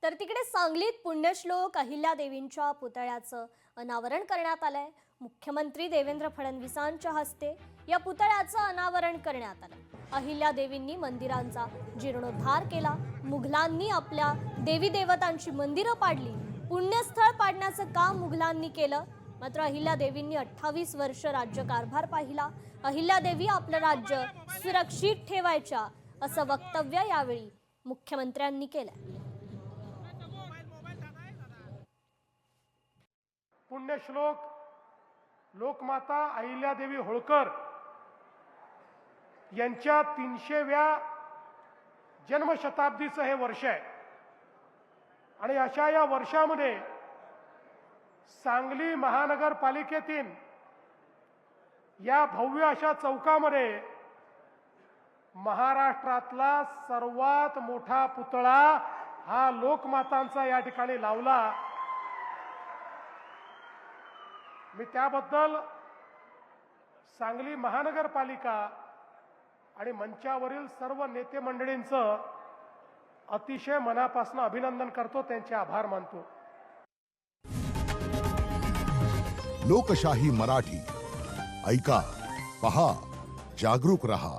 तर तिकडे सांगलीत पुण्यश्लोक अहिल्यादेवींच्या पुतळ्याचं अनावरण करण्यात आलंय। मुख्यमंत्री देवेंद्र फडणवीसांच्या हस्ते या पुतळ्याचं अनावरण करण्यात आलं। अहिल्यादेवींनी मंदिरांचा जीर्णोद्धार केला, मुघलांनी आपल्या देवी देवतांची मंदिरं पाडली, पुण्यस्थळ पाडण्याचं काम मुघलांनी केलं। मात्र अहिल्यादेवींनी 28 वर्ष राज्यकारभार पाहिला। अहिल्यादेवी आपलं राज्य सुरक्षित ठेवायच्या असं वक्तव्य यावेळी मुख्यमंत्र्यांनी केलं। पुण्यश्लोक लोकमाता अहिल्यादेवी होळकर यांच्या 300व्या जन्मशताब्दीचं हे वर्ष आहे आणि अशा या वर्षामध्ये सांगली महानगरपालिकेतील या भव्य अशा चौकामध्ये महाराष्ट्रातला सर्वात मोठा पुतळा हा लोकमातांचा या ठिकाणी लावला। मी त्याबद्दल सांगली महानगरपालिका आणि मंचावरील सर्व नेते मंडळींचं अतिशय मनापासून अभिनंदन करतो, त्यांचे आभार मानतो। लोकशाही मराठी ऐका, पहा, जागरूक रहा।